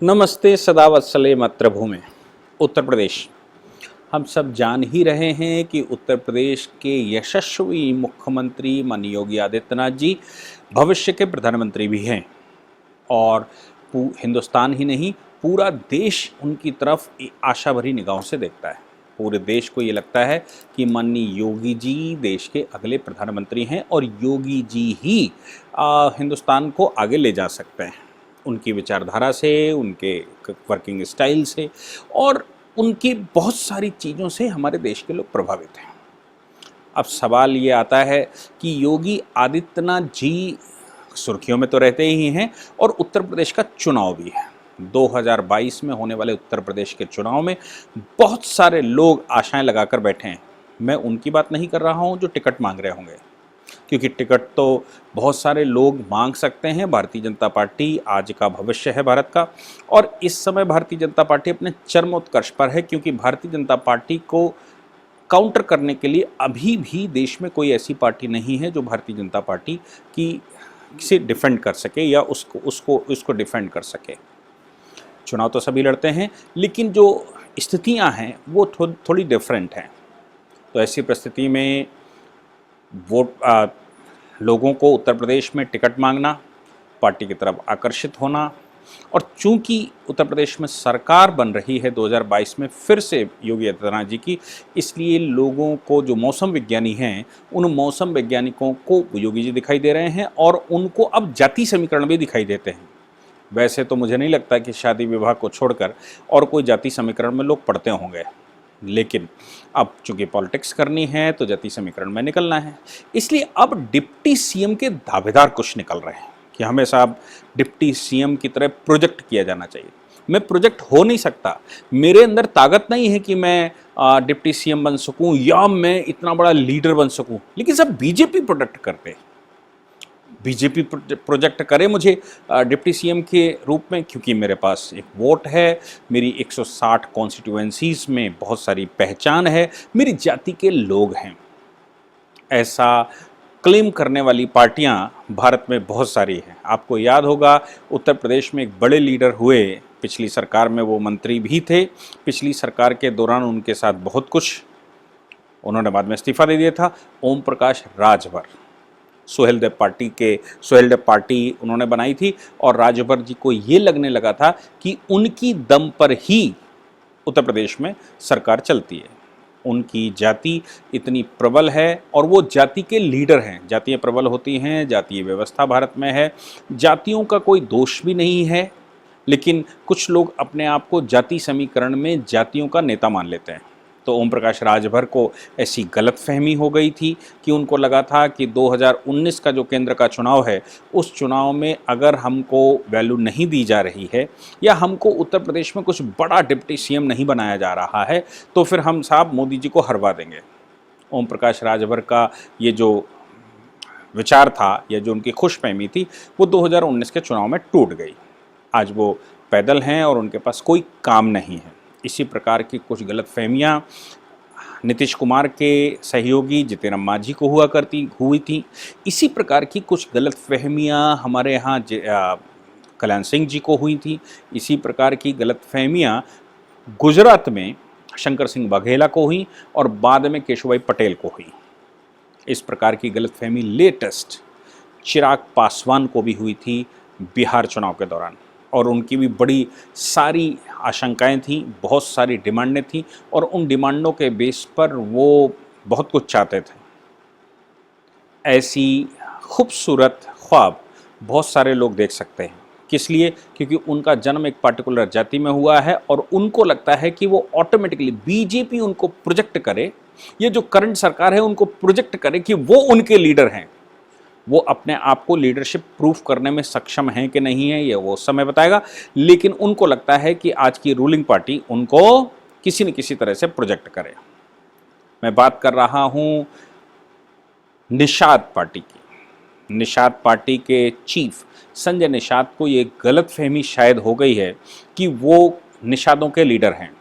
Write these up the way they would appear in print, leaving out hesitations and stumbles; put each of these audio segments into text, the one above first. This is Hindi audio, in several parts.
नमस्ते सदावत्सले मातृभूमि। उत्तर प्रदेश, हम सब जान ही रहे हैं कि उत्तर प्रदेश के यशस्वी मुख्यमंत्री माननीय योगी आदित्यनाथ जी भविष्य के प्रधानमंत्री भी हैं और हिंदुस्तान ही नहीं पूरा देश उनकी तरफ आशा भरी निगाहों से देखता है। पूरे देश को ये लगता है कि माननीय योगी जी देश के अगले प्रधानमंत्री हैं और योगी जी ही हिंदुस्तान को आगे ले जा सकते हैं। उनकी विचारधारा से, उनके वर्किंग स्टाइल से और उनकी बहुत सारी चीज़ों से हमारे देश के लोग प्रभावित हैं। अब सवाल ये आता है कि योगी आदित्यनाथ जी सुर्खियों में तो रहते ही हैं और उत्तर प्रदेश का चुनाव भी है। 2022 में होने वाले उत्तर प्रदेश के चुनाव में बहुत सारे लोग आशाएं लगाकर बैठे हैं। मैं उनकी बात नहीं कर रहा हूं जो टिकट मांग रहे होंगे, क्योंकि टिकट तो बहुत सारे लोग मांग सकते हैं। भारतीय जनता पार्टी आज का भविष्य है भारत का, और इस समय भारतीय जनता पार्टी अपने चरमोत्कर्ष पर है, क्योंकि भारतीय जनता पार्टी को काउंटर करने के लिए अभी भी देश में कोई ऐसी पार्टी नहीं है जो भारतीय जनता पार्टी की से डिफेंड कर सके या उसको डिफेंड कर सके। चुनाव तो सभी लड़ते हैं, लेकिन जो स्थितियां हैं वो थोड़ी डिफरेंट हैं। तो ऐसी परिस्थिति में लोगों को उत्तर प्रदेश में टिकट मांगना, पार्टी की तरफ आकर्षित होना, और चूंकि उत्तर प्रदेश में सरकार बन रही है 2022 में फिर से योगी आदित्यनाथ जी की, इसलिए लोगों को जो मौसम विज्ञानी हैं उन मौसम वैज्ञानिकों को योगी जी दिखाई दे रहे हैं और उनको अब जाति समीकरण भी दिखाई देते हैं। वैसे तो मुझे नहीं लगता कि शादी विवाह को छोड़कर और कोई जाति समीकरण में लोग पढ़ते होंगे, लेकिन अब चूंकि पॉलिटिक्स करनी है तो जाति समीकरण में निकलना है। इसलिए अब डिप्टी सीएम के दावेदार कुछ निकल रहे हैं कि हमें साहब डिप्टी सीएम की तरह प्रोजेक्ट किया जाना चाहिए। मैं प्रोजेक्ट हो नहीं सकता, मेरे अंदर ताकत नहीं है कि मैं डिप्टी सीएम बन सकूं या मैं इतना बड़ा लीडर बन सकूं, लेकिन सब बीजेपी प्रोजेक्ट करते हैं। बीजेपी प्रोजेक्ट करे मुझे डिप्टी सीएम के रूप में, क्योंकि मेरे पास एक वोट है, मेरी 160 कॉन्स्टिट्यूएंसीज में बहुत सारी पहचान है, मेरी जाति के लोग हैं। ऐसा क्लेम करने वाली पार्टियां भारत में बहुत सारी हैं। आपको याद होगा उत्तर प्रदेश में एक बड़े लीडर हुए, पिछली सरकार में वो मंत्री भी थे। पिछली सरकार के दौरान उनके साथ बहुत कुछ, उन्होंने बाद में इस्तीफा दे दिया था, ओम प्रकाश राजभर। सोहेल देव पार्टी उन्होंने बनाई थी और राजभर जी को ये लगने लगा था कि उनकी दम पर ही उत्तर प्रदेश में सरकार चलती है। उनकी जाति इतनी प्रबल है और वो जाति के लीडर हैं। जातियाँ प्रबल होती हैं, जातीय व्यवस्था भारत में है, जातियों का कोई दोष भी नहीं है, लेकिन कुछ लोग अपने आप को जाति समीकरण में जातियों का नेता मान लेते हैं। तो ओम प्रकाश राजभर को ऐसी गलतफहमी हो गई थी कि उनको लगा था कि 2019 का जो केंद्र का चुनाव है उस चुनाव में अगर हमको वैल्यू नहीं दी जा रही है या हमको उत्तर प्रदेश में कुछ बड़ा डिप्टी सीएम नहीं बनाया जा रहा है तो फिर हम साहब मोदी जी को हरवा देंगे। ओम प्रकाश राजभर का ये जो विचार था या जो उनकी खुशफहमी थी वो 2019 के चुनाव में टूट गई। आज वो पैदल हैं और उनके पास कोई काम नहीं है। इसी प्रकार की कुछ गलतफहमियां नीतीश कुमार के सहयोगी जितेंद्र मांझी को हुई थी। इसी प्रकार की कुछ गलतफहमियां हमारे यहाँ कल्याण सिंह जी को हुई थी। इसी प्रकार की गलतफहमियां गुजरात में शंकर सिंह वाघेला को हुई और बाद में केशुभाई पटेल को हुई। इस प्रकार की गलतफहमी लेटेस्ट चिराग पासवान को भी हुई थी बिहार चुनाव के दौरान, और उनकी भी बड़ी सारी आशंकाएं थीं, बहुत सारी डिमांडें थीं और उन डिमांडों के बेस पर वो बहुत कुछ चाहते थे। ऐसी खूबसूरत ख्वाब बहुत सारे लोग देख सकते हैं। किस लिए? क्योंकि उनका जन्म एक पार्टिकुलर जाति में हुआ है और उनको लगता है कि वो ऑटोमेटिकली बीजेपी उनको प्रोजेक्ट करे, ये जो करंट सरकार है उनको प्रोजेक्ट करे कि वो उनके लीडर हैं। वो अपने आप को लीडरशिप प्रूफ करने में सक्षम है कि नहीं है ये वो समय बताएगा, लेकिन उनको लगता है कि आज की रूलिंग पार्टी उनको किसी न किसी तरह से प्रोजेक्ट करे। मैं बात कर रहा हूं निषाद पार्टी की। निषाद पार्टी के चीफ संजय निषाद को ये गलतफहमी शायद हो गई है कि वो निषादों के लीडर हैं।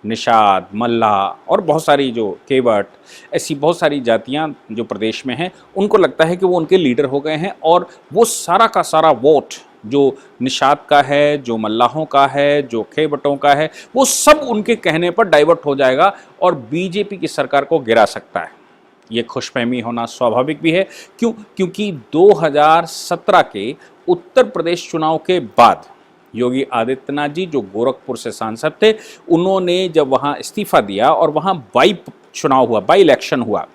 निषाद, मल्ला और बहुत सारी जो केवट, ऐसी बहुत सारी जातियां जो प्रदेश में हैं, उनको लगता है कि वो उनके लीडर हो गए हैं और वो सारा का सारा वोट जो निषाद का है, जो मल्लाहों का है, जो खेबटों का है, वो सब उनके कहने पर डाइवर्ट हो जाएगा और बीजेपी की सरकार को गिरा सकता है। ये खुशफहमी होना स्वाभाविक भी है। क्योंकि 2017 के उत्तर प्रदेश चुनाव के बाद योगी आदित्यनाथ जी, जो गोरखपुर से सांसद थे, उन्होंने जब वहाँ इस्तीफा दिया और वहाँ बाई इलेक्शन हुआ।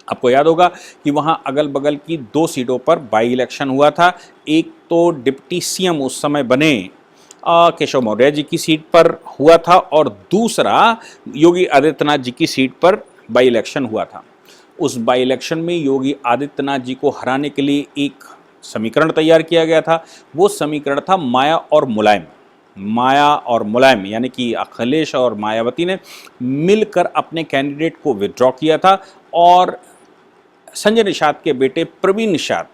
आपको याद होगा कि वहाँ अगल बगल की 2 सीटों पर बाई इलेक्शन हुआ था। एक तो डिप्टी सीएम उस समय बने केशव मौर्य जी की सीट पर हुआ था और दूसरा योगी आदित्यनाथ जी की सीट पर बाई इलेक्शन हुआ था। उस बाई इलेक्शन में योगी आदित्यनाथ जी को हराने के लिए एक समीकरण तैयार किया गया था। वो समीकरण था माया और मुलायम। माया और मुलायम यानी कि अखिलेश और मायावती ने मिलकर अपने कैंडिडेट को विड्रॉ किया था और संजय निषाद के बेटे प्रवीण निषाद,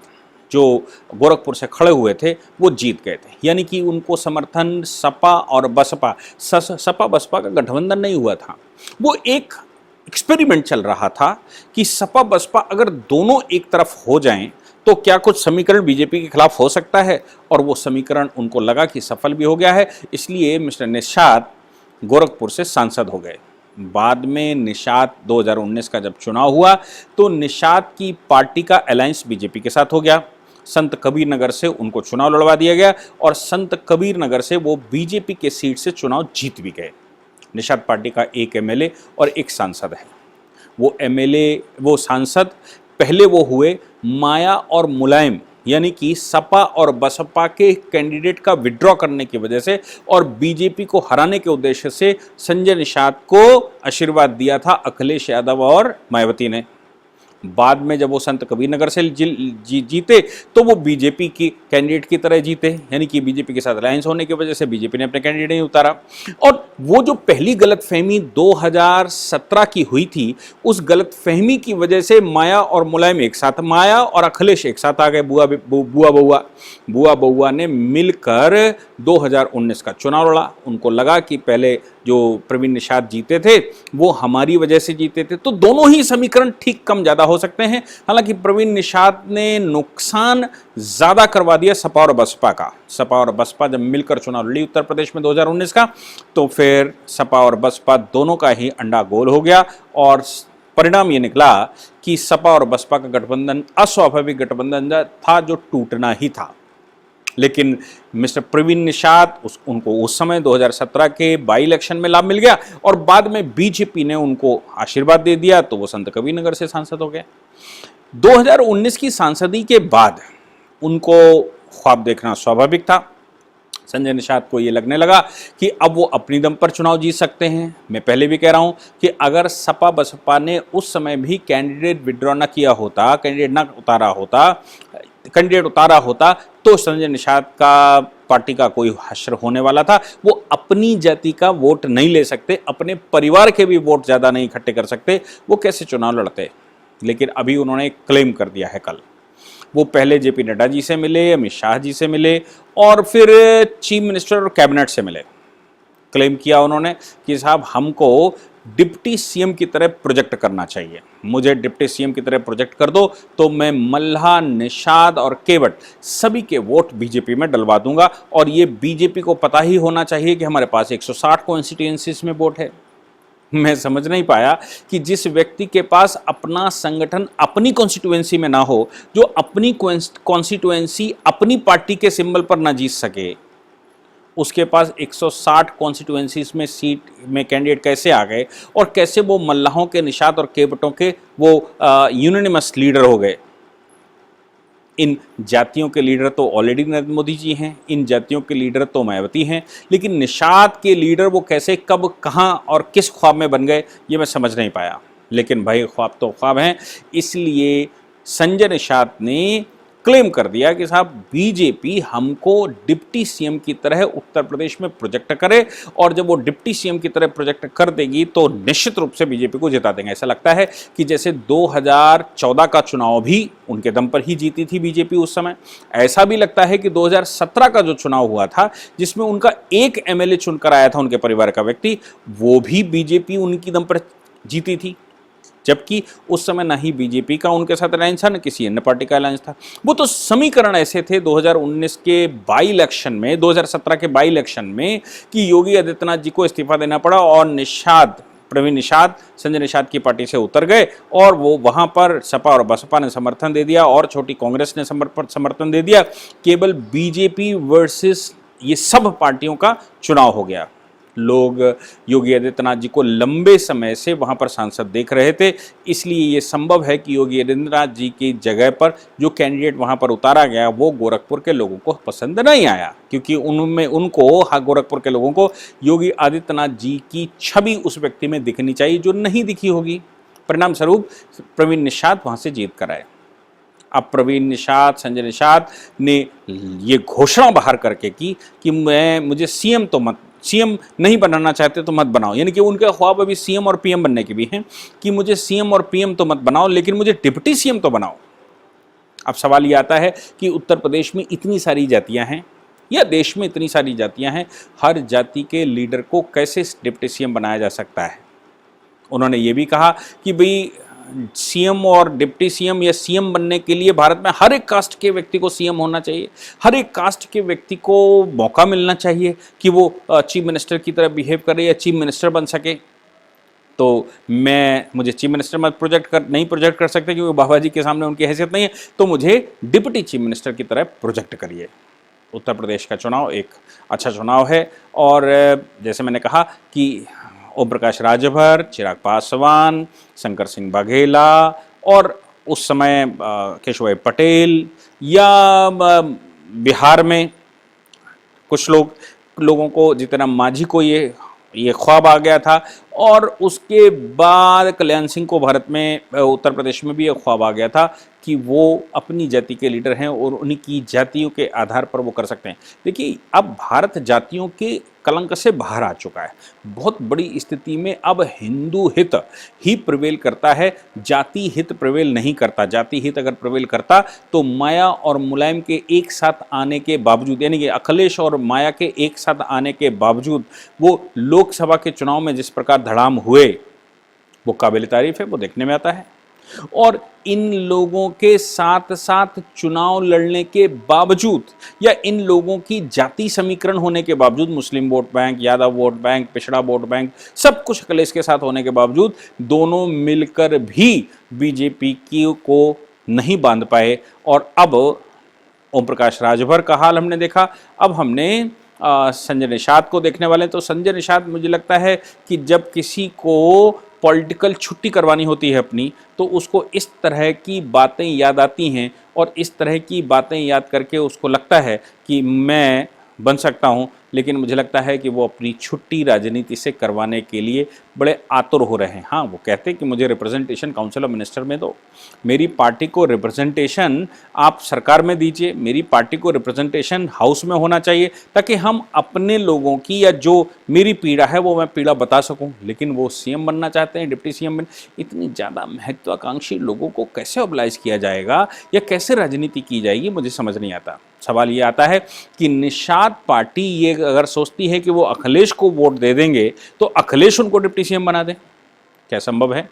जो गोरखपुर से खड़े हुए थे, वो जीत गए थे। यानी कि उनको समर्थन सपा और बसपा, सपा बसपा का गठबंधन नहीं हुआ था। वो एक एक्सपेरिमेंट चल रहा था कि सपा बसपा अगर दोनों एक तरफ हो जाएं तो क्या कुछ समीकरण बीजेपी के खिलाफ हो सकता है, और वो समीकरण उनको लगा कि सफल भी हो गया है। इसलिए मिस्टर निषाद गोरखपुर से सांसद हो गए। बाद में निषाद 2019 का जब चुनाव हुआ तो निषाद की पार्टी का अलायंस बीजेपी के साथ हो गया। संत कबीर नगर से उनको चुनाव लड़वा दिया गया और संत कबीर नगर से वो बीजेपी के सीट से चुनाव जीत भी गए। निषाद पार्टी का एक एमएलए और एक सांसद है। वो सांसद पहले वो हुए माया और मुलायम यानी कि सपा और बसपा के कैंडिडेट का विड्रॉ करने की वजह से और बीजेपी को हराने के उद्देश्य से संजय निषाद को आशीर्वाद दिया था अखिलेश यादव और मायावती ने। बाद में जब वो संत कबीर नगर से जीते तो वो बीजेपी की कैंडिडेट की तरह जीते, यानी कि बीजेपी के साथ अलायंस होने की वजह से बीजेपी ने अपने कैंडिडेट नहीं उतारा। और वो जो पहली गलतफहमी 2017 की हुई थी, उस गलतफहमी की वजह से माया और मुलायम एक साथ, माया और अखिलेश एक साथ आ गए। बुआ बउआ ने मिलकर 2019 का चुनाव लड़ा। उनको लगा कि पहले जो प्रवीण निषाद जीते थे वो हमारी वजह से जीते थे, तो दोनों ही समीकरण ठीक कम ज़्यादा हो सकते हैं। हालांकि प्रवीण निषाद ने नुकसान ज़्यादा करवा दिया सपा और बसपा का। सपा और बसपा जब मिलकर चुनाव लड़ी उत्तर प्रदेश में 2019 का, तो फिर सपा और बसपा दोनों का ही अंडा गोल हो गया और परिणाम ये निकला कि सपा और बसपा का गठबंधन अस्वाभाविक गठबंधन था जो टूटना ही था। लेकिन मिस्टर प्रवीण निषाद उनको उस समय 2017 के बाई इलेक्शन में लाभ मिल गया और बाद में बीजेपी ने उनको आशीर्वाद दे दिया, तो वो संत कबीर नगर से सांसद हो गए। 2019 की सांसदी के बाद उनको ख्वाब देखना स्वाभाविक था। संजय निषाद को ये लगने लगा कि अब वो अपनी दम पर चुनाव जीत सकते हैं। मैं पहले भी कह रहा हूं कि अगर सपा बसपा ने उस समय भी कैंडिडेट विड्रॉ न किया होता, कैंडिडेट उतारा होता तो संजय निषाद का पार्टी का कोई हश्र होने वाला था। वो अपनी जाति का वोट नहीं ले सकते, अपने परिवार के भी वोट ज़्यादा नहीं इकट्ठे कर सकते, वो कैसे चुनाव लड़ते। लेकिन अभी उन्होंने क्लेम कर दिया है। कल वो पहले जेपी नड्डा जी से मिले, अमित शाह जी से मिले और फिर चीफ मिनिस्टर और कैबिनेट से मिले। क्लेम किया उन्होंने कि साहब हमको डिप्टी सीएम की तरह प्रोजेक्ट करना चाहिए, मुझे डिप्टी सीएम की तरह प्रोजेक्ट कर दो तो मैं मल्हा, निषाद और केवट सभी के वोट बीजेपी में डलवा दूंगा। और ये बीजेपी को पता ही होना चाहिए कि हमारे पास 160 कॉन्स्टिट्यूएंसीज में वोट है। मैं समझ नहीं पाया कि जिस व्यक्ति के पास अपना संगठन अपनी कॉन्स्टिट्यूएंसी में ना हो, जो अपनी कॉन्स्टिट्यूएंसी अपनी पार्टी के सिंबल पर ना जीत सके, उसके पास 160 कॉन्स्टिट्यूएंसीज में सीट में कैंडिडेट कैसे आ गए और कैसे वो मल्लाहों के, निषाद और केवटों के वो यूनानिमस लीडर हो गए। इन जातियों के लीडर तो ऑलरेडी नरेंद्र मोदी जी हैं, इन जातियों के लीडर तो मायावती हैं, लेकिन निषाद के लीडर वो कैसे, कब, कहाँ और किस ख्वाब में बन गए, ये मैं समझ नहीं पाया। लेकिन भाई ख्वाब तो ख्वाब हैं। इसलिए संजय निषाद ने क्लेम कर दिया कि साहब बीजेपी हमको डिप्टी सीएम की तरह उत्तर प्रदेश में प्रोजेक्ट करे और जब वो डिप्टी सीएम की तरह प्रोजेक्ट कर देगी तो निश्चित रूप से बीजेपी को जिता देंगे। ऐसा लगता है कि जैसे 2014 का चुनाव भी उनके दम पर ही जीती थी बीजेपी उस समय, ऐसा भी लगता है कि 2017 का जो चुनाव हुआ था जिसमें उनका एक एमएलए चुनकर आया था उनके परिवार का व्यक्ति, वो भी बीजेपी उनकी दम पर जीती थी। जबकि उस समय ना ही बीजेपी का उनके साथ अलायंस था, न किसी अन्य पार्टी का अलायंस था। वो तो समीकरण ऐसे थे 2019 के बाई इलेक्शन में, 2017 के बाई इलेक्शन में, कि योगी आदित्यनाथ जी को इस्तीफा देना पड़ा और प्रवीण निषाद संजय निषाद की पार्टी से उतर गए और वो वहां पर सपा और बसपा ने समर्थन दे दिया और छोटी कांग्रेस ने समर्थन दे दिया। केवल बीजेपी वर्सेस ये सब पार्टियों का चुनाव हो गया। लोग योगी आदित्यनाथ जी को लंबे समय से वहां पर सांसद देख रहे थे, इसलिए ये संभव है कि योगी आदित्यनाथ जी की जगह पर जो कैंडिडेट वहां पर उतारा गया वो गोरखपुर के लोगों को पसंद नहीं आया, क्योंकि गोरखपुर के लोगों को योगी आदित्यनाथ जी की छवि उस व्यक्ति में दिखनी चाहिए जो नहीं दिखी होगी। परिणाम स्वरूप प्रवीण निषाद वहां से जीत कर आए। अब प्रवीण निषाद, संजय निषाद ने ये घोषणा बाहर करके की कि मुझे सीएम नहीं बनाना चाहते तो मत बनाओ, यानी कि उनके ख्वाब अभी सीएम और पीएम बनने के भी हैं कि मुझे सीएम और पीएम तो मत बनाओ, लेकिन मुझे डिप्टी सीएम तो बनाओ। अब सवाल ये आता है कि उत्तर प्रदेश में इतनी सारी जातियां हैं या देश में इतनी सारी जातियां हैं, हर जाति के लीडर को कैसे डिप्टी सीएम बनाया जा सकता है। उन्होंने ये भी कहा कि भाई सीएम और डिप्टी सीएम या सीएम बनने के लिए भारत में हर एक कास्ट के व्यक्ति को सीएम होना चाहिए, हर एक कास्ट के व्यक्ति को मौका मिलना चाहिए कि वो चीफ मिनिस्टर की तरह बिहेव करे या चीफ मिनिस्टर बन सके। तो मुझे चीफ मिनिस्टर में नहीं प्रोजेक्ट कर सकते क्योंकि बाबा जी के सामने उनकी हैसियत नहीं है, तो मुझे डिप्टी चीफ मिनिस्टर की तरह प्रोजेक्ट करिए। उत्तर प्रदेश का चुनाव एक अच्छा चुनाव है और जैसे मैंने कहा कि ओम प्रकाश राजभर, चिराग पासवान, शंकर सिंह बघेला और उस समय केशव पटेल या बिहार में कुछ लोगों को जीतनराम मांझी को ये ख्वाब आ गया था और उसके बाद कल्याण सिंह को भारत में उत्तर प्रदेश में भी ये ख्वाब आ गया था कि वो अपनी जाति के लीडर हैं और उनकी जातियों के आधार पर वो कर सकते हैं। देखिए, अब भारत जातियों के कलंक से बाहर आ चुका है। बहुत बड़ी स्थिति में अब हिंदू हित ही प्रिवेल करता है, जाति हित प्रिवेल नहीं करता। जाति हित अगर प्रिवेल करता तो माया और मुलायम के एक साथ आने के बावजूद, यानी कि अखिलेश और माया के एक साथ आने के बावजूद वो लोकसभा के चुनाव में जिस प्रकार धड़ाम हुए वो काबिल तारीफ है, वो देखने में आता है। और इन लोगों के साथ साथ चुनाव लड़ने के बावजूद या इन लोगों की जाति समीकरण होने के बावजूद, Muslim vote bank, Yadav vote bank, पिछड़ा वोट बैंक, सब कुछ अखिलेश के साथ होने के बावजूद दोनों मिलकर भी बीजेपी को नहीं बांध पाए। और अब ओम प्रकाश राजभर का हाल हमने देखा, अब हमने संजय निषाद को देखने वाले। तो संजय निषाद, मुझे लगता है कि जब किसी को पॉलिटिकल छुट्टी करवानी होती है अपनी, तो उसको इस तरह की बातें याद आती हैं और इस तरह की बातें याद करके उसको लगता है कि मैं बन सकता हूं, लेकिन मुझे लगता है कि वो अपनी छुट्टी राजनीति से करवाने के लिए बड़े आतुर हो रहे हैं। हाँ, वो कहते हैं कि मुझे रिप्रेजेंटेशन काउंसिल ऑफ मिनिस्टर में दो, मेरी पार्टी को रिप्रेजेंटेशन आप सरकार में दीजिए, मेरी पार्टी को रिप्रेजेंटेशन हाउस में होना चाहिए, ताकि हम अपने लोगों की या जो मेरी पीड़ा है वो मैं पीड़ा बता सकूं। लेकिन वो सीएम बनना चाहते हैं, डिप्टी सीएम इतनी ज़्यादा महत्वाकांक्षी लोगों को कैसे मोबिलाइज किया जाएगा या कैसे राजनीति की जाएगी, मुझे समझ नहीं आता। सवाल ये आता है कि निषाद पार्टी ये अगर सोचती है कि वो अखिलेश को वोट दे देंगे तो अखिलेश उनको डिप्टी सीएम बना दें, क्या संभव है?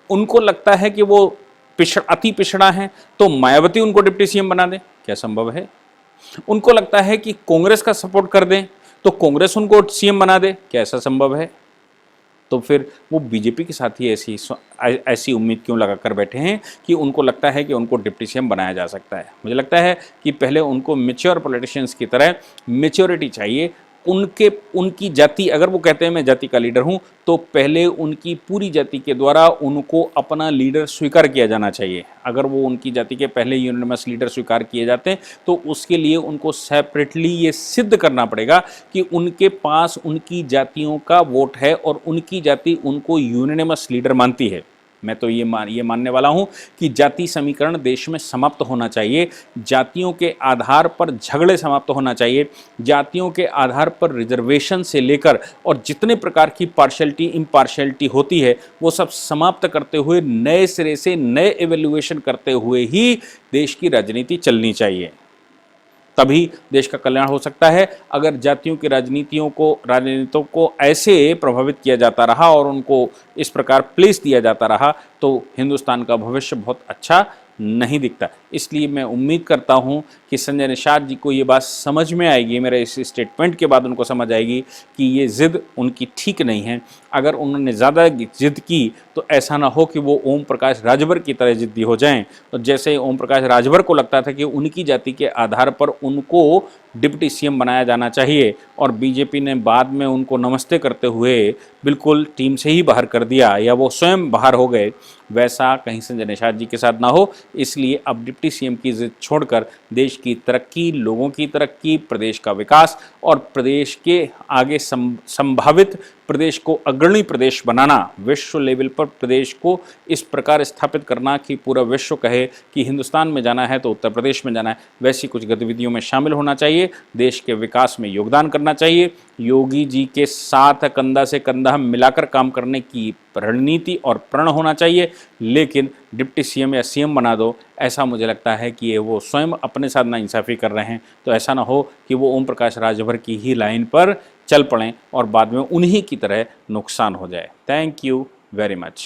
उनको लगता है कि वो अति पिछड़ा है तो मायावती उनको डिप्टी सीएम बना दें, क्या संभव है? उनको लगता है कि कांग्रेस का सपोर्ट कर दें तो कांग्रेस उनको सीएम बना दे, क्या ऐसा संभव है? तो फिर वो बीजेपी के साथ ही ऐसी उम्मीद क्यों लगा कर बैठे हैं कि उनको लगता है कि उनको डिप्टी सीएम बनाया जा सकता है? मुझे लगता है कि पहले उनको मैच्योर पॉलिटिशियंस की तरह मैच्योरिटी चाहिए। उनकी जाति, अगर वो कहते हैं मैं जाति का लीडर हूं, तो पहले उनकी पूरी जाति के द्वारा उनको अपना लीडर स्वीकार किया जाना चाहिए। अगर वो उनकी जाति के पहले यूनिमस लीडर स्वीकार किए जाते हैं तो उसके लिए उनको सेपरेटली ये सिद्ध करना पड़ेगा कि उनके पास उनकी जातियों का वोट है और उनकी जाति उनको यूनिमस लीडर मानती है। मैं तो ये मानने वाला हूँ कि जाति समीकरण देश में समाप्त होना चाहिए, जातियों के आधार पर झगड़े समाप्त होना चाहिए, जातियों के आधार पर रिजर्वेशन से लेकर और जितने प्रकार की पार्शियलिटी इम्पार्शियलिटी होती है वो सब समाप्त करते हुए नए सिरे से नए एवेल्युएशन करते हुए ही देश की राजनीति चलनी चाहिए। तभी देश का कल्याण हो सकता है। अगर जातियों की राजनीतियों को ऐसे प्रभावित किया जाता रहा और उनको इस प्रकार प्लेस दिया जाता रहा तो हिंदुस्तान का भविष्य बहुत अच्छा नहीं दिखता। इसलिए मैं उम्मीद करता हूं कि संजय निषाद जी को ये बात समझ में आएगी, मेरे इस स्टेटमेंट के बाद उनको समझ आएगी कि ये ज़िद उनकी ठीक नहीं है। अगर उन्होंने ज़्यादा जिद की तो ऐसा ना हो कि वो ओम प्रकाश राजभर की तरह जिद्दी हो जाएं। तो जैसे ओम प्रकाश राजभर को लगता था कि उनकी जाति के आधार पर उनको डिप्टी सीएम बनाया जाना चाहिए और बीजेपी ने बाद में उनको नमस्ते करते हुए बिल्कुल टीम से ही बाहर कर दिया या वो स्वयं बाहर हो गए, वैसा कहीं संजय निषाद जी के साथ ना हो। इसलिए अब डिप्टी सीएम की जिद छोड़कर देश की तरक्की, लोगों की तरक्की, प्रदेश का विकास और प्रदेश के आगे संभावित प्रदेश को अग्रणी प्रदेश बनाना, विश्व लेवल पर प्रदेश को इस प्रकार स्थापित करना कि पूरा विश्व कहे कि हिंदुस्तान में जाना है तो उत्तर प्रदेश में जाना है, वैसी कुछ गतिविधियों में शामिल होना चाहिए। देश के विकास में योगदान करना चाहिए। योगी जी के साथ कंधा से कंधा मिलाकर काम करने की रणनीति और प्रण होना चाहिए। लेकिन डिप्टी सीएम या सीएम बना दो, ऐसा मुझे लगता है कि ये वो स्वयं अपने साथ नाइंसाफ़ी कर रहे हैं। तो ऐसा ना हो कि वो ओम प्रकाश राजभर की ही लाइन पर चल पड़ें और बाद में उन्हीं की तरह नुकसान हो जाए। Thank you very much.